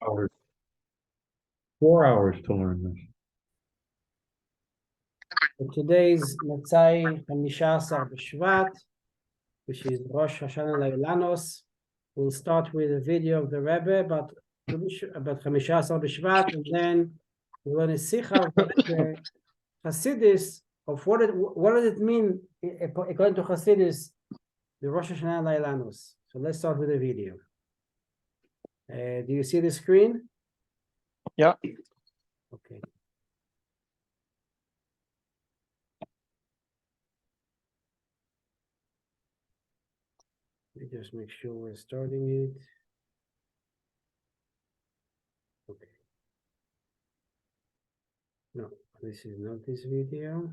hours. 4 hours to learn this. Today's Marseille, Hamishasar Shevat, which is Rosh Hashana Leilanos. We'll start with a video of the Rebbe about Hamishasar Shevat, and then we'll learn a Sicha of the Hasidus of what does it mean according to Hasidus, the Rosh Hashana Leilanos. So let's start with the video. Do you see the screen? Yeah. Okay. Let me just make sure we're starting it. Okay. No, this is not this video.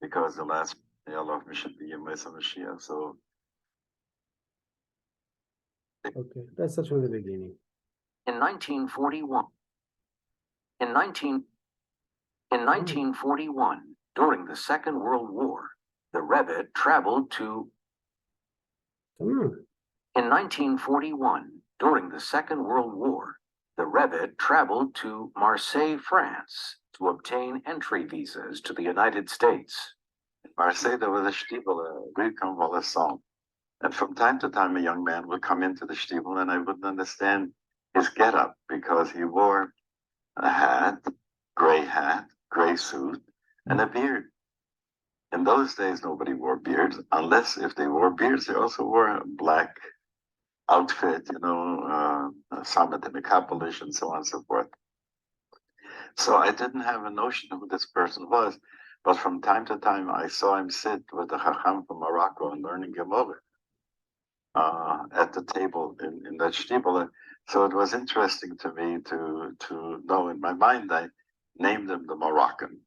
Because the last Yalov should be in Mashiach, so Okay, let's start from the beginning. In 1941, during the Second World War, the Rebbe traveled to. In 1941, during the Second World War, the Rebbe traveled to Marseille, France, to obtain entry visas to the United States. in Marseille there was a shtibel, a Greek convalescent. And from time to time, a young man would come into the shtibel, and I wouldn't understand his getup because he wore a hat, gray suit, and a beard. In those days, nobody wore beards, unless if they wore beards, they also wore a black outfit, a summit and a kabbalish, and so on and so forth. So I didn't have a notion of who this person was, but from time to time, I saw him sit with the Chacham from Morocco and learning Gemara at the table in that shtibel. So it was interesting to me to know. In my mind, I named him the Moroccan,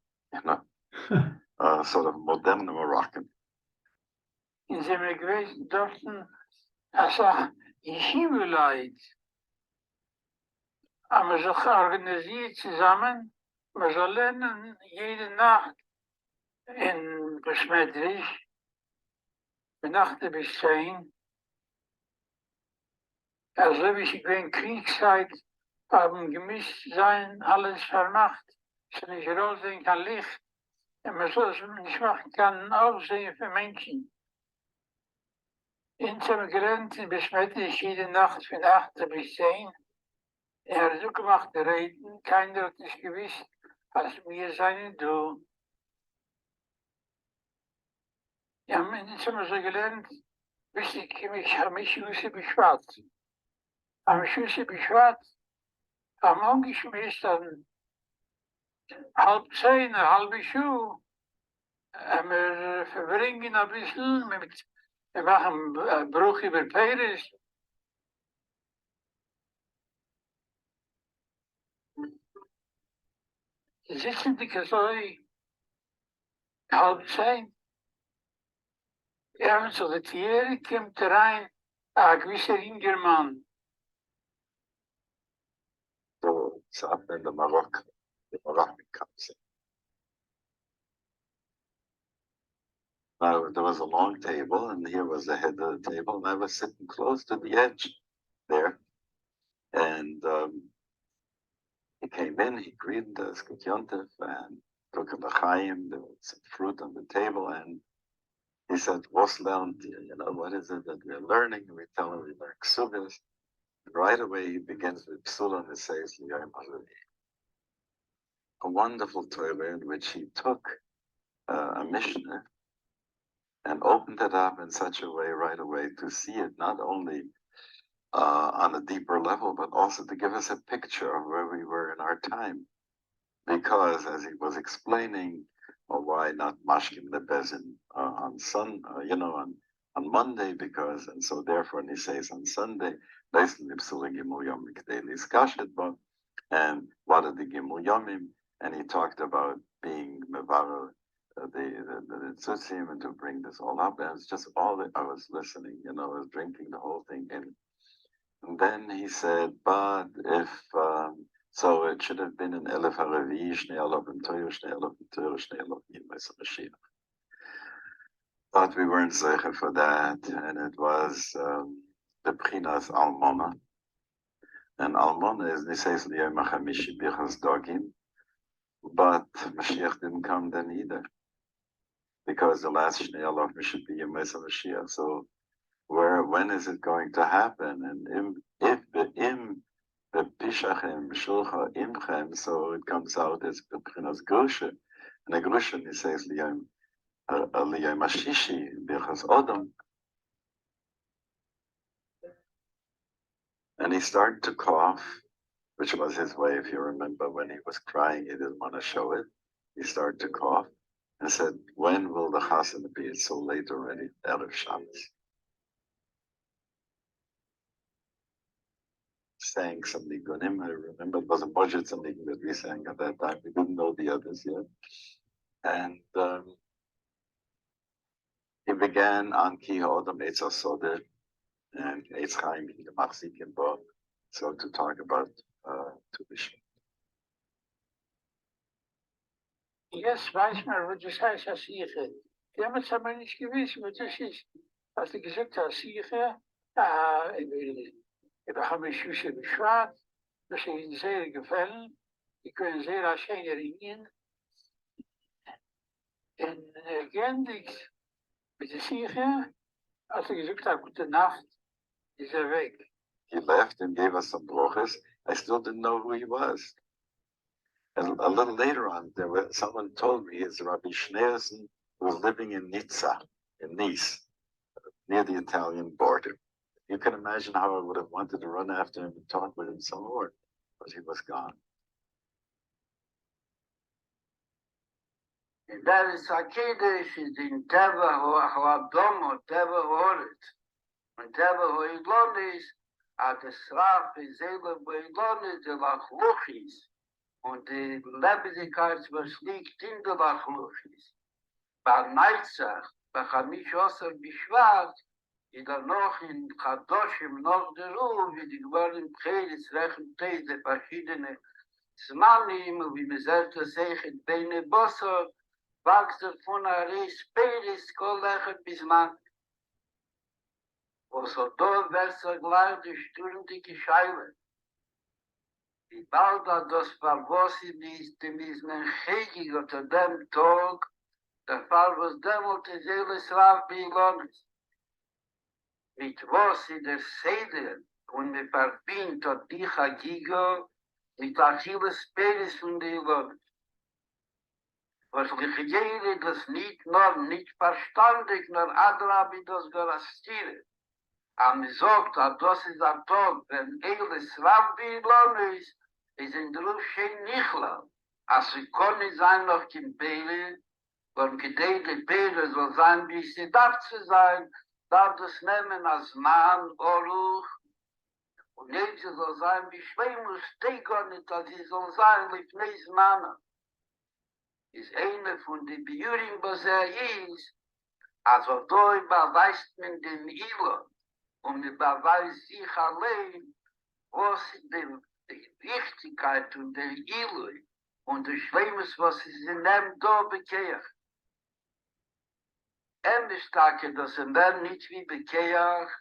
sort of modern Moroccan. In zijn we geweest dorten als Yeshiva-leid. En we zijn georganiseerd samen. We zullen lernen jede nacht in Besmetrich. De nachten bestehen. Also wie ich in Kriegszeit haben gemischt sein, alles vermacht. Es nicht raussehen kann Licht. Und man soll es nicht machen kann, Aufsehen für Menschen. Insgesamt gelernt in Besmetrich jede Nacht von 8 bis 10. Er hat so gemacht, reden, keiner hat nicht gewusst, was wir sein du. Ja, mensen hebben zo gelernt, wist ik habe mich beschwert. Am mich beschwert, am angeschmissen, 9:30, eine halbe Schuhe. Wir verbringen ein bisschen, wir machen Bruch über Peres. Sitzen die so 9:30. Ja, so dat hier komt rein, een gewisse Ingerman. So it's up in the Moroccan comes in. Now there was a long table, and here was the head of the table, and I was sitting close to the edge there. And he came in, he greeted us, Good Yontif, and took a l'chaim. There was some fruit on the table, and he said, "What's learned? What is it that we're learning?" And we tell him we learn ksugas. Right away, he begins with psul, and he says, a wonderful Toil in which he took a Mishnah and opened it up in such a way right away to see it not only on a deeper level, but also to give us a picture of where we were in our time. Because as he was explaining, why not mashkim the bezin on Monday? Because, and so therefore, and he says on Sunday, and what are the gimul yomim? And he talked about being mevarer the tzutzim, and to bring this all up. And it's just all that I was listening, I was drinking the whole thing in. And then he said, but if So it should have been an Elef Haravi, Shnei Elov and Toil, Shnei Elov and Torah, Shnei Elov and Mashiach. But we weren't Zeicher for that, and it was the Prinas Almona. And Almona is Niseis Liyom HaChamishi Bichas Dogim, but Mashiach didn't come then either, because the last Shnei Elov should be Yom Mashiach. So when is it going to happen? And if the Pishachem Shulcha Imchem, so it comes out as Beprinas Grusha, and the Grusha Niseis Liyom Mashishi Bichas Odom. And he started to cough, which was his way, if you remember, when he was crying, he didn't want to show it. He started to cough and said, when will the Chasana be? It's so late already, Erev Shabbos. Sang some nigunim. I remember it was a budget something that we sang at that time. We didn't know the others yet. And he began on Ki Ha'odam Eitz HaSodeh and Eitz Chaim in the Marseille book. So to talk about Tu B'Shvat. Jetzt weiß man, was das heißt, als Sicha. Die haben es aber nicht gewusst, was das ist. Als ich gesagt habe, Sicha, ich habe mich Schüsse beschwert, das ist ihnen sehr gefallen. Die können sehr schön ringen. Und geendigt mit der Sicha, als ich gesagt habe, gute Nacht, ist weg. He left and gave us some brochas. I still didn't know who he was. And a little later on, someone told me it's Rabbi Schneerson, who was living in Nizza, in Nice, near the Italian border. You can imagine how I would have wanted to run after him and talk with him some more, but he was gone. And that is Hakedesh is in Teva Hoadom, Teva Horit. When Teva Hoidlonis, at the Sraf is Ela Boidlonis, the Lachluchis. Und die Lebendigkeit liegt in der Lachluchis. Bei Neitzach, bei Chamish Osser Bishvat, ist noch in Chadoshim, noch der Ruh, wie die geworden Pchelis, Rechen Teise, verschiedene Zmanim, wie man sagt, Sechet, Beine Bosser, wächst von Aris, Peris, Kollechet bis Mann. Was hat da, wer gleich die stürmtige Scheile. Wie bald hat das Verwossi ist, dem ist mein Chegig unter dem Tag, der Fall, was dämmelt ist, alles Rav Bilonis. Mit was in der Seder und mit verbindet hat die Chagigo mit Achilles Peres von der Ilonis. Was Lichjere das nicht verstandig, nur Adrabi das Garastiere. Am sagt, das ist ein Tag, wenn alles Rav Bilonis ist in der Ruf schön Nichla. Als sie können sein noch in Pele, und gedehte Pele soll sein, wie sie darf zu sein, darf das nehmen als Mann, Oruch, und nicht soll sein, wie Schweimus, Tegonit, als sie soll sein, mit Neis Mann. Ist eine von den Bejuring, was ist, also da überweist man den Ilo, und überweist sich allein, was die Wichtigkeit und der Ilo, und der Schweimus, was sie nehmen, da bekehrt. Endestake, dass nicht wie bekehrt,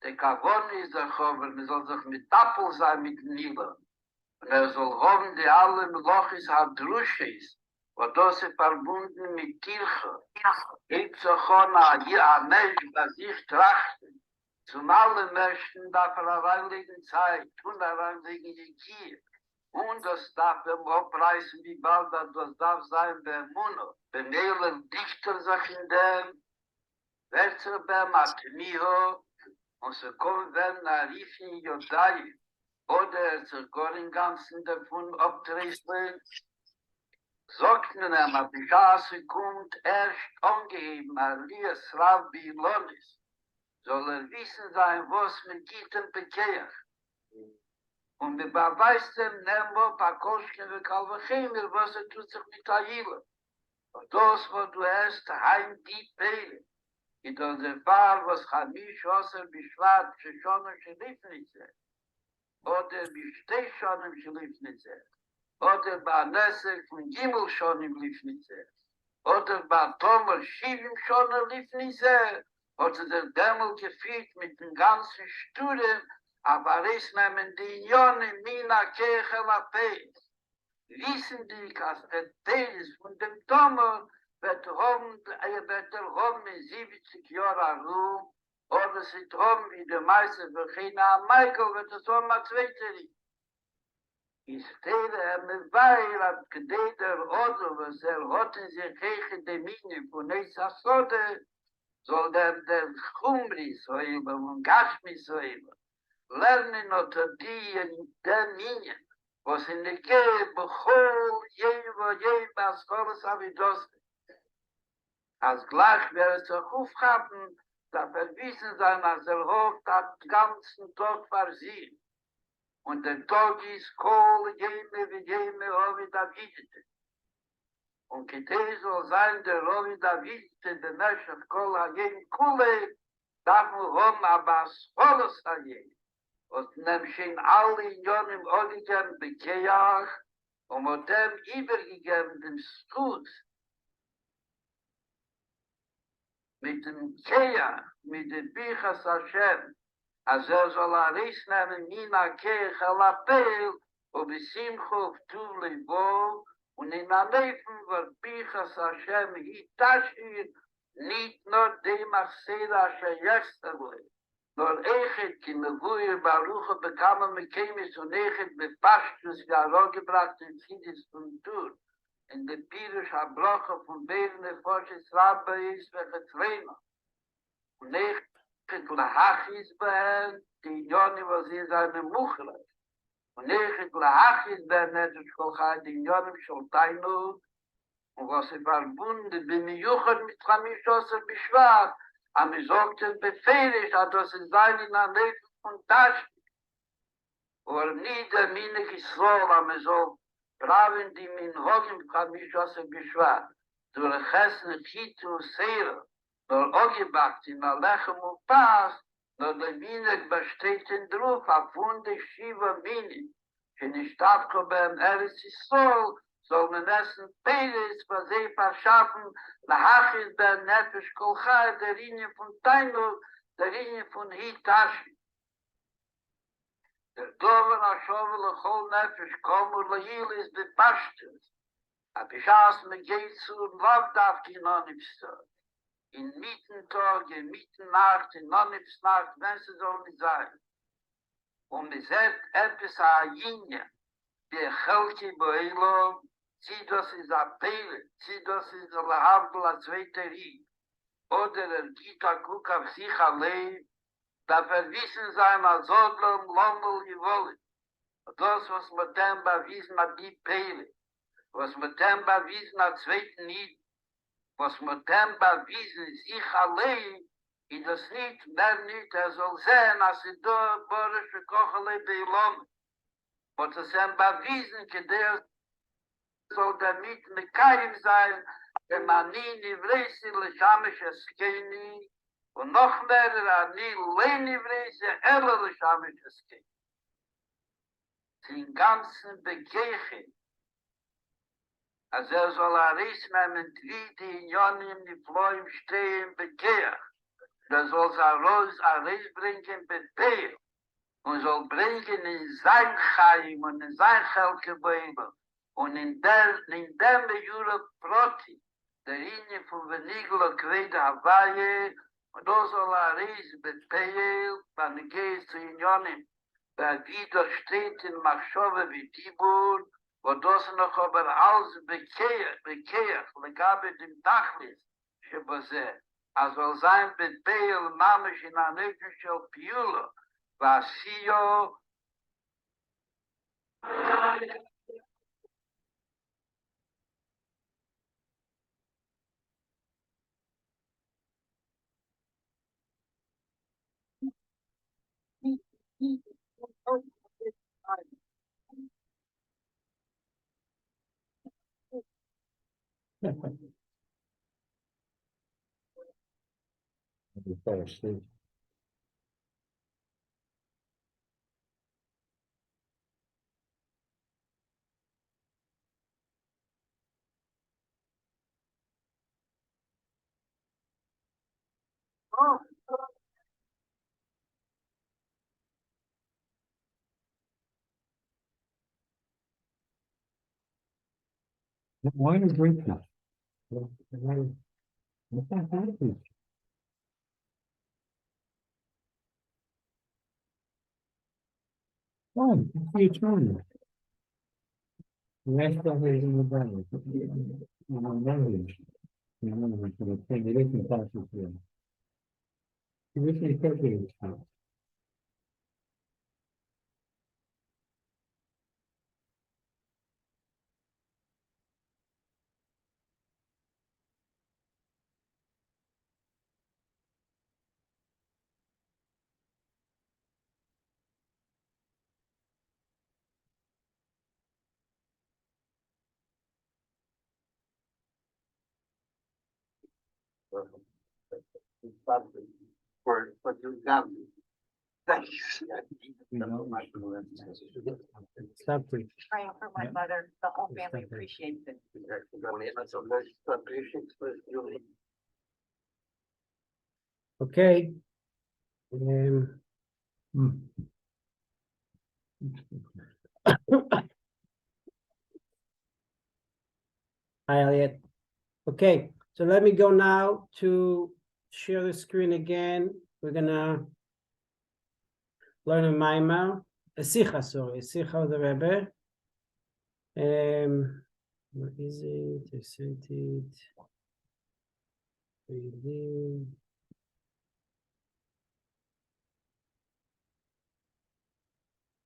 der Kavon ist der Chover, man soll sich mit Tappel sein mit Nila. Und soll haben, die alle Melochis hat Drusches, wo das ist verbunden mit Kirche. Gibt so schon ein Mensch, der sich trachten. Zum allen Menschen darf reinlegen Zeit, und reinlegen die Kier. Und das darf abreißen, wie bald das darf sein, der Muno. Wenn Dichter sich in dem, wird beim Atmiho, und so kommen wenn Arifin Jodai, oder sogar im Ganzen davon abtreten, sagt man ihm, die Chance kommt erst angeheben, Alias Rabbi Lonis, soll wissen sein, was mit Gitten bekehrt. Und wir beweisen dem Nemo, Pakoschken, und Kalvachemir, was tut sich mit Aila. Und das, was du hast, heim die Pele. In der Fall, was Chamish, Osser, Bishvat, Shoshona, Shelifnitze. oder wie steh schon im Schlifnitzer, oder bei Nessel von Gimel schon im Lifnitzer, oder bei Tomer Schivim schon im Lifnitzer, oder der Dämmel gefühlt mit den ganzen Studien, aber es nehmen die Jone Mina Kirche la Peis. Wissen die, dass der Teil von dem Tomer wird Rom in 70 Jahren Ruhm, oder sie drum wie der Meister für China Michael wird es so mal zweiteri. Ich stehe mit Weil ab Gededer oder was hat in sich gegen die Mine von Nesa Sode, soll der Chumri so eben und Gashmi so eben. Lernen unter die in der Mine, was in der Gehe bechol, jeba, Skolas Avidos. Als gleich wäre es auch aufgaben, da verwiesen sein, als hoch den ganzen Tag versiehen. Und der Tag ist Kohl, jeme, Rovi Davidite. Und Kitei soll sein, der Rovi Davidite, der Neshma Kol Hajem Kule, darf man rum, aber es volles Hajem. Und nämlich alle Unionen Oligen Bekeach, und mit dem übergegeben dem Stuss, mit dem Keach, mit dem Bichas Hashem, als soll Riss nehmen, Mina Keach Alapel, und Besimcho Tuv Levo, und in der Leifen wird Bichas Hashem Hitashir, nicht nur dem Marseille, der Yesterle, nur Echet, die Nevuir Baruch bekamen mit Kemis und Echet mit Pashtus, ja, gebracht in Fidis und Tur. In der Pirisch Abroche von Beeren Forsches Rabbe ist, welche Trainer. Und Echet Lahachis behen, die Joni, was sie seine Muchle. Und Echet Lahachis behen, nicht Schkolchai, die Joni, Scholtainu, und was sie verbunden, bin ich Juchat mit Chamischosse Beschwad, am ich sagte, befehlig, dass es sein in der Nähe von Tasch. Und nie der Minig ist so, am ich so, braven die min Hogim Chamischosse Beschwad, durch Chesne, Chitu, Seere, nur Ogebakt in der Lechem und Pass, nur der Minig besteht in Druf, auf Wunde Shiva Minig, in die Stadt beim Eretz Yisrael, soll man essen Peres, was sie verschaffen, Lahachis ben Nefesh Kolchai, der Linie von Tainul, der Linie von Hitashi. Der Dover Ashovel Lechol Nefesh Komur Lahil ist bepashtet. Abishas me geht zu Wavdavki Nonipstor. In Mittentag, in Mittennacht, in Nonipsnacht, wenn sie soll nicht sein. Und es hat etwas Ayinja, der Chelki Boelo, sie das ist a Pele, sie das ist a Lahavdel a Zweiteri, oder Gita Kuk auf Sicha Lei, da verwissen sein als Odlom, Lommel, Ivolit. Das, was mit dem bewiesen hat, die Pele, was mit dem bewiesen hat, Zweiten Nied, was mit dem bewiesen Sicha Lei, i das nicht, mehr nicht, soll sehen, als sie da, Boris, Kochele, Beilom. Und es ist bewiesen, dass soll damit mit keinem sein, wenn man nie Nivresi Leshamische Skeni und noch mehr nie Lenivresi Leshamische Skeni. Den ganzen Begechen, als soll Riss nehmen, wie die Unionen die Floim stehen, Begeach. Soll Riss bringen, Begeach. Und soll bringen in sein Chaim und in sein Chelke. Und in dem Jura Proti, der Linie von Veniglo Quede Hawaii, und da soll Riss beteil, wenn geht zu Unionen, der wieder steht in Machshove wie Tibur, wo das noch aber alles bekehr, legabe dem Tachlis, Shebose, also sein beteil, Mamisch in Anekishel Piulo, Vasio, Why is drink that? What the heck is? Why? What are you trying? The rest of it is in the belly. In the belly. You know, it's gonna take it in classes here. You wish you could do this. For you got me. Thanks. You know, Stop it. Praying for my mother. The whole family appreciates it. Okay. Hi, Elliot. Okay, so let me go now to share the screen again. We're gonna learn a Maimah, a Sicha, sorry, a Sicha of the Rebbe. Where is it? I sent it. Reading.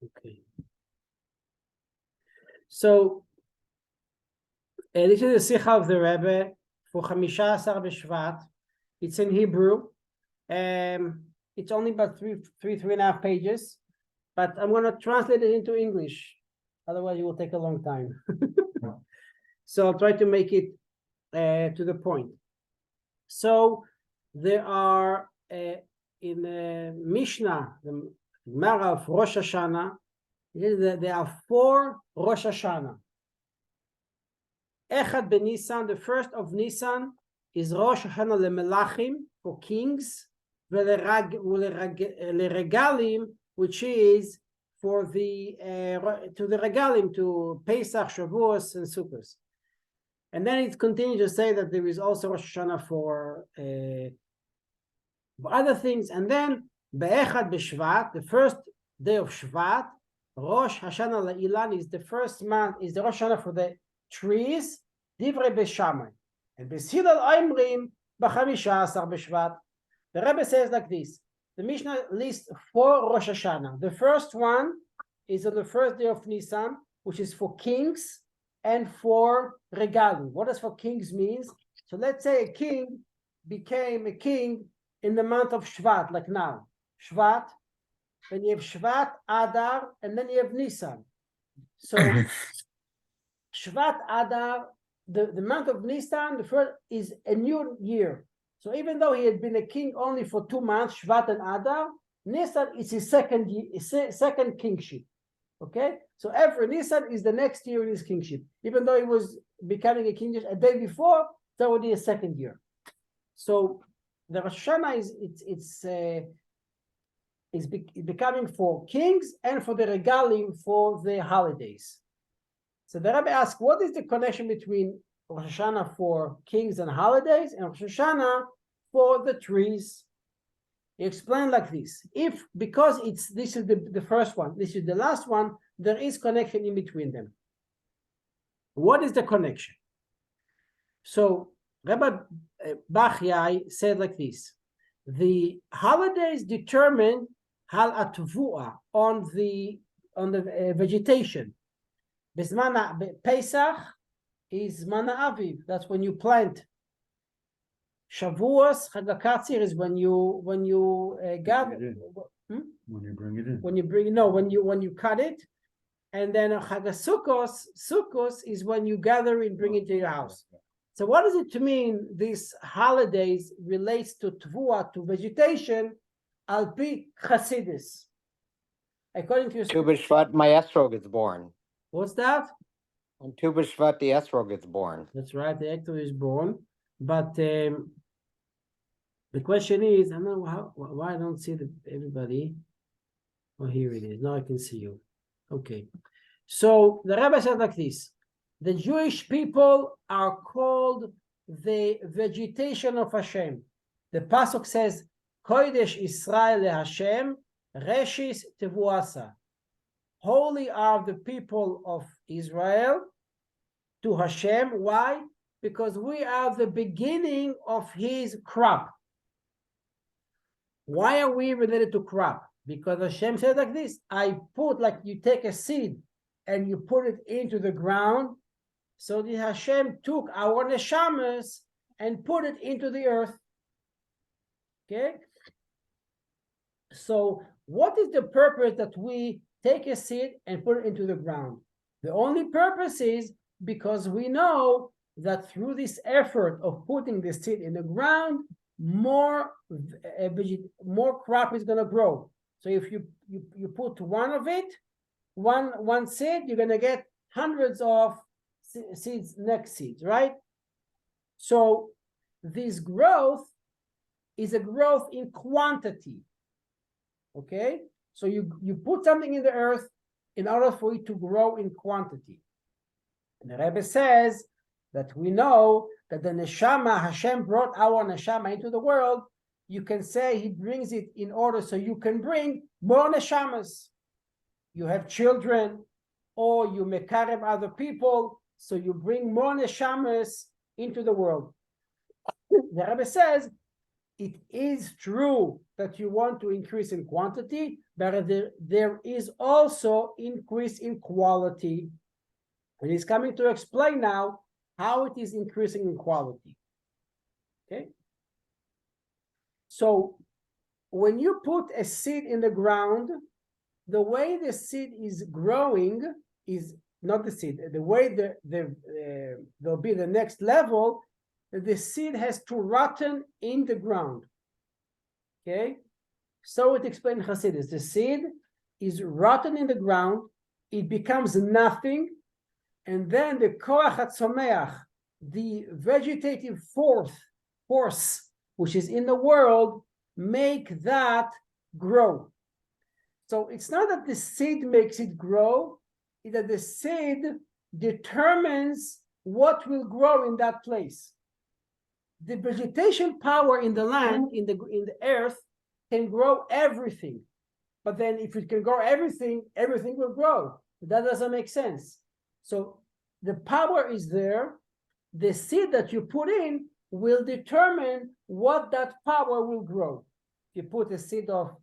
Okay. So this is the Sicha of the Rebbe for 15 B'Shvat. It's in Hebrew. It's only about three and a half pages, but I'm going to translate it into English. Otherwise, it will take a long time. So I'll try to make it to the point. So there are in the Mishnah, the Gemara of Rosh Hashana, there are 4 Rosh Hashana. Echad ben Nisan, the first of Nisan, is Rosh Hashana leMelachim, for kings, leRegalim, which is for the to the Regalim, to Pesach, Shavuos, and Sukkot. And then it continues to say that there is also Rosh Hashana for other things. And then Be'echad B'Shvat, the first day of Shvat, Rosh Hashana La'ilan is the first month, is the Rosh Hashana for the trees, Divrei Beshamai. And B'Silal Aimrim B'Chamisha Asar B'Shvat. The Rebbe says like this. The Mishnah lists 4 Rosh Hashana. The first one is on the first day of Nisan, which is for kings and for regalim. What does for kings means? So let's say a king became a king in the month of Shvat, like now. Shvat, then you have Shvat, Adar, and then you have Nisan. So Shvat, Adar, the month of Nisan, the first is a new year. So even though he had been a king only for 2 months, Shvat and Adar, Nisan is his second kingship. Okay, so every Nisan is the next year in his kingship. Even though he was becoming a king a day before, that would be a second year. So the Rosh Hashana is becoming for kings and for the regalim, for the holidays. So the Rebbe asks, what is the connection between Rosh Hashana for kings and holidays and Rosh Hashana for the trees? He explained like this: because this is the first one, this is the last one, there is connection in between them. What is the connection? So Rebbe Bachyai said like this: the holidays determine hal atvua, on the vegetation. Bismana Pesach is Mana Aviv, that's when you plant. Shavuos, Chag HaKatzir is when you gather. when you bring it in. When you cut it, and then Chag Sukkos is when you gather and bring it to your house. So what does it mean? These holidays relates to Tvua, to vegetation, al pi Chasidis. According to Tu B'Shvat, my esrog is born. What's that? On Tu B'Shvat, the esrog is born. That's right, the actor is born, but The question is, I don't know why I don't see everybody. Oh, here it is. Now I can see you. Okay. So the Rebbe said like this: the Jewish people are called the vegetation of Hashem. The pasuk says, "Kodesh Israel leHashem, Reshis Tevuasa." Holy are the people of Israel to Hashem. Why? Because we are the beginning of His crop. Why are we related to crop? Because Hashem said like this: I put, like you take a seed and you put it into the ground. So the Hashem took our neshamas and put it into the earth. Okay? So what is the purpose that we take a seed and put it into the ground? The only purpose is because we know that through this effort of putting the seed in the ground, more crop is going to grow. So if you put one of it, one seed, you're going to get hundreds of seeds, next seeds, right? So this growth is a growth in quantity. Okay, so you put something in the earth in order for it to grow in quantity. And the Rebbe says that we know that the neshama, Hashem brought our neshama into the world. You can say He brings it in order so you can bring more neshamas. You have children, or you mekarev other people, so you bring more neshamas into the world. The Rebbe says it is true that you want to increase in quantity, but there is also increase in quality. And he's coming to explain now how it is increasing in quality. Okay? So when you put a seed in the ground, the way the seed is growing is not the seed. The way there'll be the next level, the seed has to rotten in the ground. Okay? So it explains Hasidus. The seed is rotten in the ground, it becomes nothing, and then the koach hatzomeach, the vegetative force which is in the world, make that grow. So it's not that the seed makes it grow, it's that the seed determines what will grow in that place. The vegetation power in the land, in the earth, can grow everything. But then if it can grow everything, everything will grow. That doesn't make sense. So the power is there. The seed that you put in will determine what that power will grow. If you put a seed of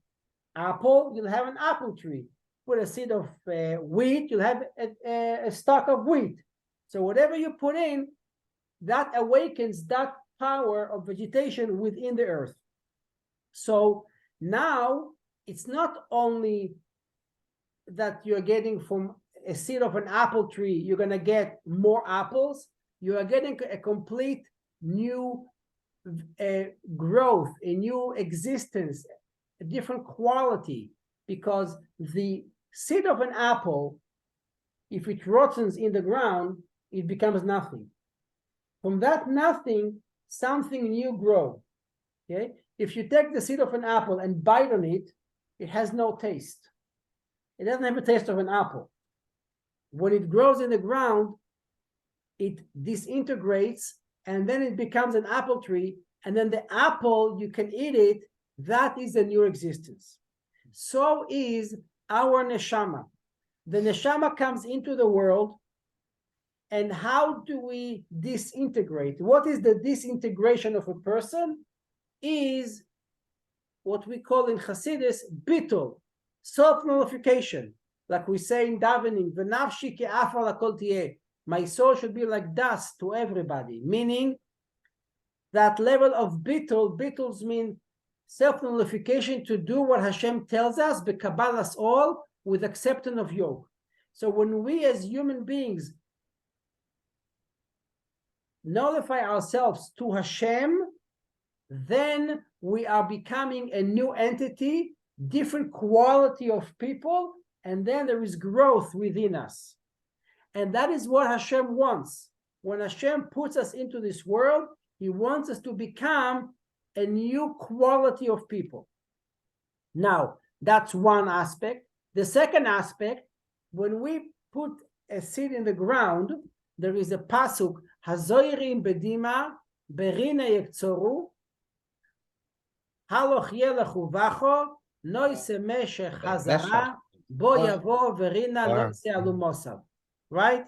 apple, you'll have an apple tree. Put a seed of wheat, you'll have a stalk of wheat. So whatever you put in, that awakens that power of vegetation within the earth. So now it's not only that you're getting from a seed of an apple tree, you're going to get more apples. You are getting a complete new growth, a new existence, a different quality, because the seed of an apple, if it rottens in the ground, it becomes nothing. From that nothing, something new grows. Okay? If you take the seed of an apple and bite on it, it has no taste. It doesn't have a taste of an apple. When it grows in the ground, it disintegrates, and then it becomes an apple tree, and then the apple, you can eat it. That is a new existence. So is our neshama. The neshama comes into the world, and how do we disintegrate? What is the disintegration of a person? Is what we call in Hasidus Bitul, self-nullification. Like we say in davening, v'nafshi ke'afar lakol tiyeh. My soul should be like dust to everybody, meaning that level of Bitul. Bituls mean self-nullification, to do what Hashem tells us, b'kabbalas all, with acceptance of yoke. So when we as human beings nullify ourselves to Hashem, then we are becoming a new entity, different quality of people, and then there is growth within us. And that is what Hashem wants. When Hashem puts us into this world, He wants us to become a new quality of people. Now, that's one aspect. The second aspect, when we put a seed in the ground, there is a pasuk, Hazoirim bedima, berina yekzoru, haloch yelechu vacho, noise meshech hazara, bo yavo verina noise alumosav. Right?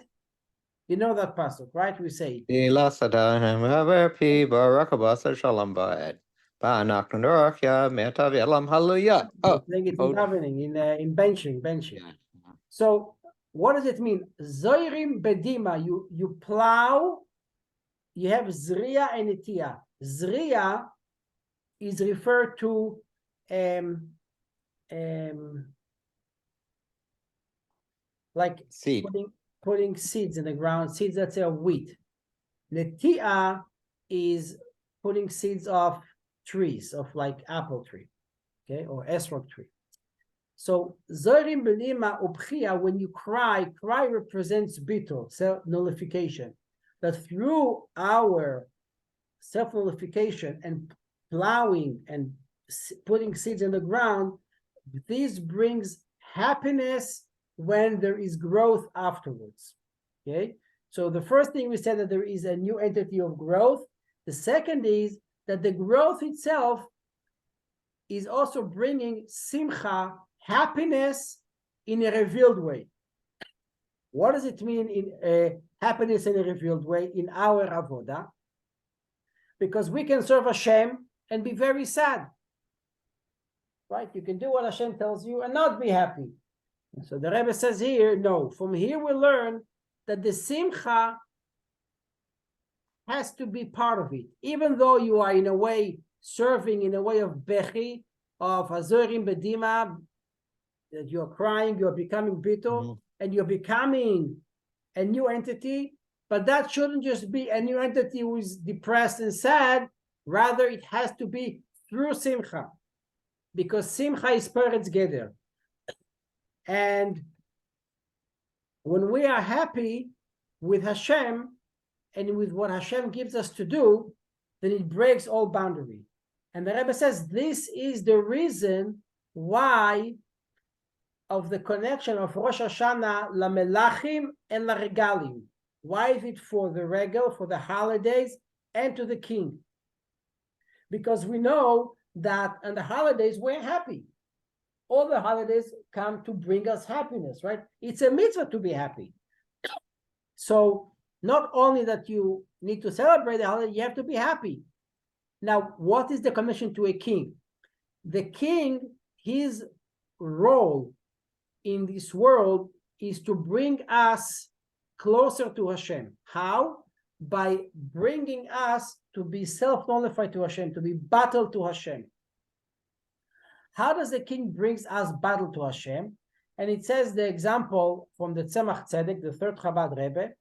You know that pasuk, right? We say it. Hallelujah. We're saying it in davening, in benching. So what does it mean? Zoirim bedima, you plow, you have zriya and itiya. Zriya is referred to like seed. Putting seeds in the ground, seeds that say of wheat. Netiya is putting seeds of trees, of like apple tree, okay, or esrog tree. So zorim belima ubchia, when you cry represents bitul, self-nullification. That through our self-nullification and plowing and putting seeds in the ground, this brings happiness when there is growth afterwards. Okay, so the first thing we said that there is a new entity of growth. The second is that the growth itself is also bringing simcha, happiness, in a revealed way. What does it mean in happiness in a revealed way in our avoda? Because we can serve Hashem and be very sad, right? You can do what Hashem tells you and not be happy. So the Rebbe says here, no, from here we learn that the simcha has to be part of it. Even though you are in a way serving in a way of bechi, of hazorim bedima, that you're crying, you're becoming bitul, and you're becoming a new entity, but that shouldn't just be a new entity who is depressed and sad. Rather, it has to be through simcha, because simcha is peretz geder. And when we are happy with Hashem and with what Hashem gives us to do, then it breaks all boundary. And the Rebbe says this is the reason why of the connection of Rosh Hashana la melachim and la regalim. Why is it for the regal, for the holidays, and to the king? Because we know that on the holidays we're happy. All the holidays come to bring us happiness, right? It's a mitzvah to be happy. So not only that you need to celebrate the holiday, you have to be happy. Now, what is the commission to a king? The king, his role in this world is to bring us closer to Hashem. How? By bringing us to be self-nullified to Hashem, to be battled to Hashem. How does the king brings us battle to Hashem? And it says the example from the Tzemach Tzedek, the third Chabad Rebbe,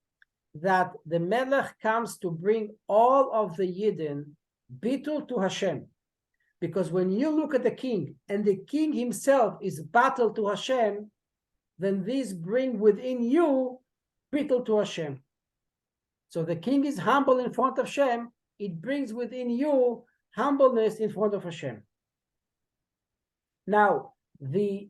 that the Melech comes to bring all of the Yidden Bitul to Hashem. Because when you look at the king, and the king himself is battled to Hashem, then these bring within you Bitul to Hashem. So the king is humble in front of Hashem, it brings within you humbleness in front of Hashem. Now, the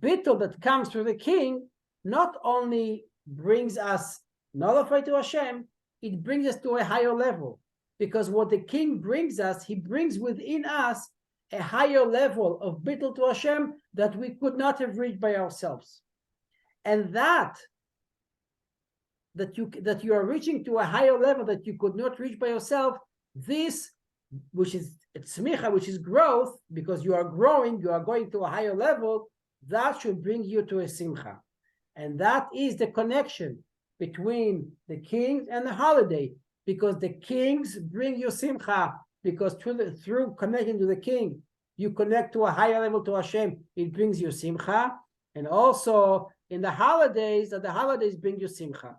Bitul that comes through the king not only brings us nullified to Hashem, it brings us to a higher level. Because what the king brings us, he brings within us a higher level of Bitul to Hashem that we could not have reached by ourselves. And that you are reaching to a higher level that you could not reach by yourself, this, which is tzmicha, which is growth, because you are growing, you are going to a higher level, that should bring you to a simcha. And that is the connection between the kings and the holiday, because the kings bring you simcha, because through connecting to the king, you connect to a higher level to Hashem, it brings you simcha. And also in the holidays, that the holidays bring you simcha.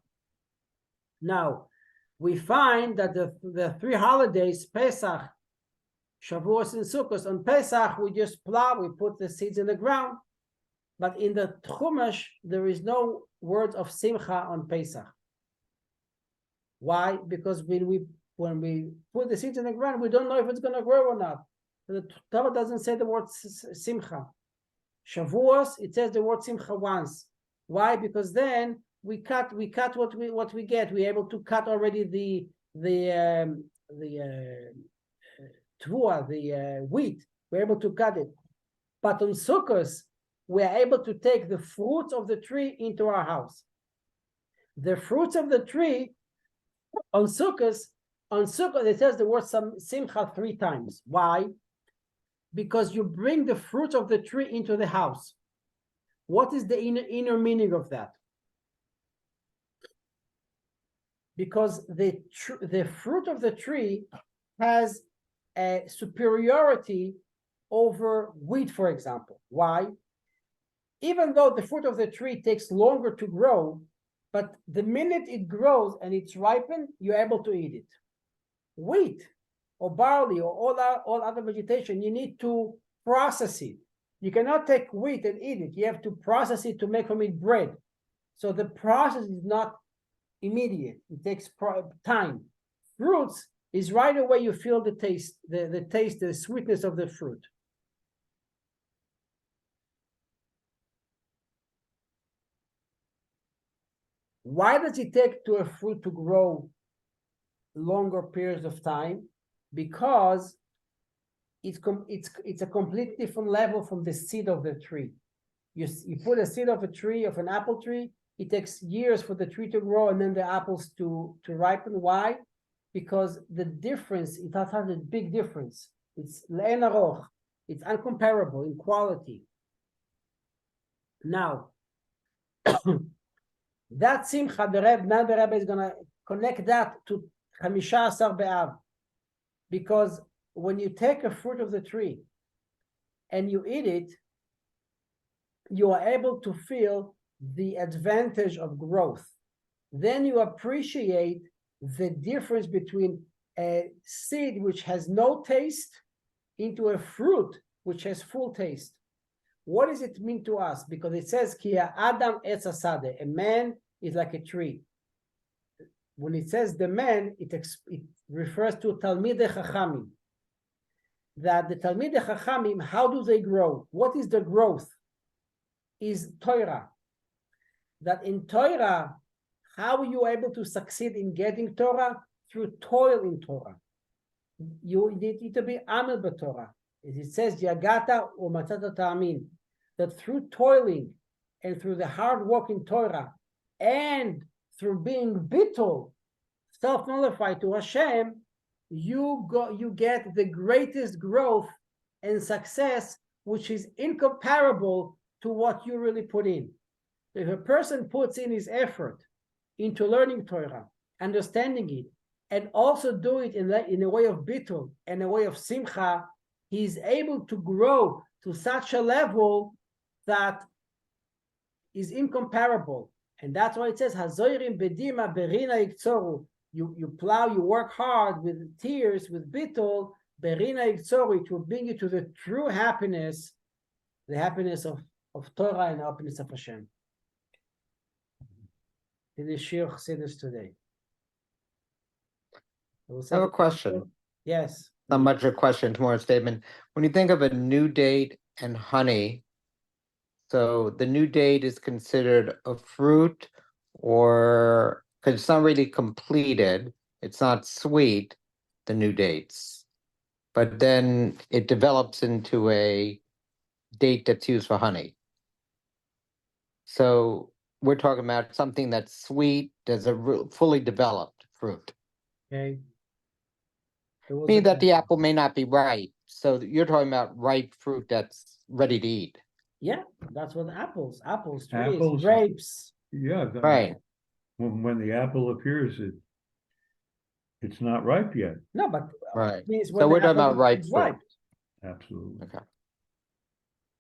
Now, we find that the three holidays, Pesach, Shavuos, and Sukkot, on Pesach, we just plow, we put the seeds in the ground. But in the Chumash, there is no word of simcha on Pesach. Why? Because when we when we put the seeds in the ground, we don't know if it's going to grow or not. The Torah doesn't say the word simcha. Shavuos, it says the word simcha once. Why? Because then we cut what we get. We're able to cut already the tvua, the wheat. We're able to cut it. But on Sukkot, we are able to take the fruits of the tree into our house. The fruits of the tree on Sukkot, it says the word simcha 3 times. Why? Because you bring the fruits of the tree into the house. What is the inner meaning of that? Because the fruit of the tree has a superiority over wheat, for example. Why? Even though the fruit of the tree takes longer to grow, but the minute it grows and it's ripened, you're able to eat it. Wheat or barley or all other vegetation, you need to process it. You cannot take wheat and eat it. You have to process it to make from it bread. So the process is not immediate. It takes time. Fruits is right away you feel the taste, the sweetness of the fruit. Why does it take to a fruit to grow longer periods of time? Because it's a completely different level from the seed of the tree. You put a seed of a tree, of an apple tree, it takes years for the tree to grow and then the apples to ripen. Why? Because the difference, it has a big difference. It's le'en aroch. It's uncomparable in quality. Now, that simcha, the Rebbe is going to connect that to 15 B'Av. Because when you take a fruit of the tree and you eat it, you are able to feel the advantage of growth. Then you appreciate the difference between a seed which has no taste into a fruit which has full taste. What does it mean to us? Because it says, Ki Adam etz hasadeh, a man is like a tree. When it says the man, it refers to Talmidei Chachamim. That the Talmidei Chachamim, how do they grow? What is the growth? Is Torah. That in Torah, how are you able to succeed in getting Torah? Through toil in Torah. You need to be Amel b'Torah. It says, Yagata u'matzata ta'amin, that through toiling and through the hard work in Torah and through being Bitul, self-nullified to Hashem, you get the greatest growth and success, which is incomparable to what you really put in. If a person puts in his effort into learning Torah, understanding it, and also do it in a way of Bitul and a way of Simcha, he's able to grow to such a level that is incomparable. And that's why it says, Hazoirim bedima berina iktzoru. You plow, you work hard with tears, with Bitul, berina iktzoru, it will bring you to the true happiness, the happiness of Torah and the happiness of Hashem. In the Shir Chassidus today. I have a question. Yes. Not much a question, it's more a statement. When you think of a new date and honey, so the new date is considered a fruit, or because it's not really completed, it's not sweet, the new dates. But then it develops into a date that's used for honey. So we're talking about something that's sweet, that's a fully developed fruit. Okay. Meaning that the apple may not be ripe. So you're talking about ripe fruit that's ready to eat. Yeah, that's what apples, trees, Apples. grapes. Yeah. Right. When the apple appears, it's not ripe yet. No, but Right. means So we're talking about ripe is fruit. Absolutely. Okay.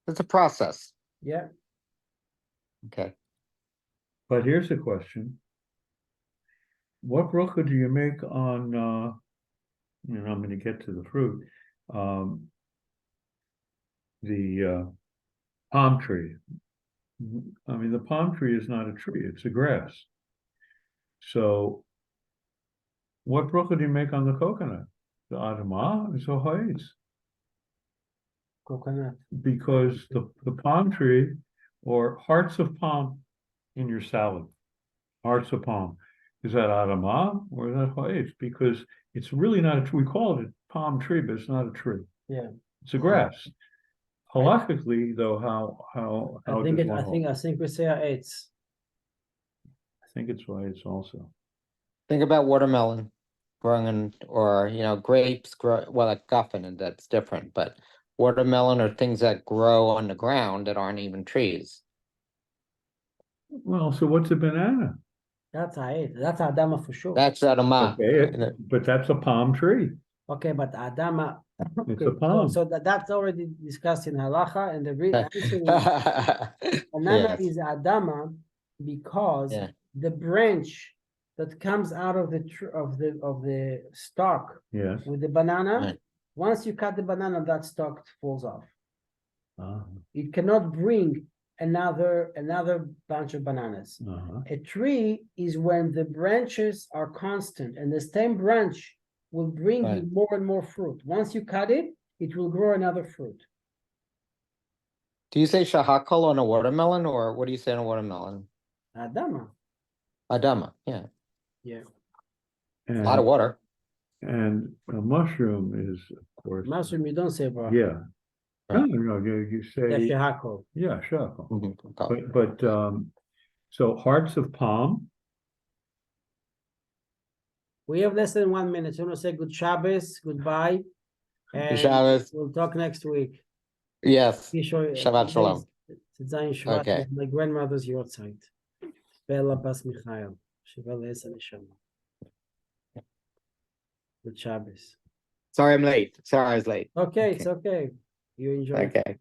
It's a process. Yeah. Okay. But here's a question. What bracha do you make on, I'm going to get to the fruit, the palm tree? I mean, the palm tree is not a tree, it's a grass. So What bracha do you make on the coconut? The Adamah is a ha'etz. Coconut. Because the palm tree or hearts of palm in your salad, hearts of palm, is that Adamah or is that ha'etz? Because it's really not a tree. We call it a palm tree, but it's not a tree. Yeah. It's a grass. Halachically, though, how I think does it. one I think. hold? I think we say ha'etz. I think it's ha'etz also. Think about watermelon growing in, or grapes grow, well, like guffin, and that's different, but watermelon are things that grow on the ground that aren't even trees. Well, so what's a banana? That's ha'etz. That's Adama for sure. That's Adamah. Okay, but that's a palm tree. Okay, but Adama. It's Okay, a palm. so that's already discussed in halacha, and the real answer is banana Yes. is Adama because Yeah. the branch that comes out of the of the stalk Yes. with the banana, Right. once you cut the banana, that stalk falls off. Uh-huh. It cannot bring another bunch of bananas. Uh-huh. A tree is when the branches are constant, and the same branch will bring you Right. more and more fruit. Once you cut it, it will grow another fruit. Do you say shahakal on a watermelon, or what do you say on a watermelon? Adama. Adama, yeah. Yeah. A lot of water. And a mushroom is, of course. Mushroom, you don't say bracha. Yeah. Right. No, you say. That's shehakol. Yeah, sure. Mhm. But so hearts of palm. We have less than 1 minute. So I want to say good Shabbos, goodbye. And Shabbos. we'll talk next week. Yes. Shabbat Shabbat shalom. Shevat Okay. is my grandmother's yortzeit. Bella Bas Michael. Shiva Le'esa Neshama. Good Shabbos. Sorry I'm late. Sorry I was late. Okay, Okay. it's okay. You enjoy. Okay.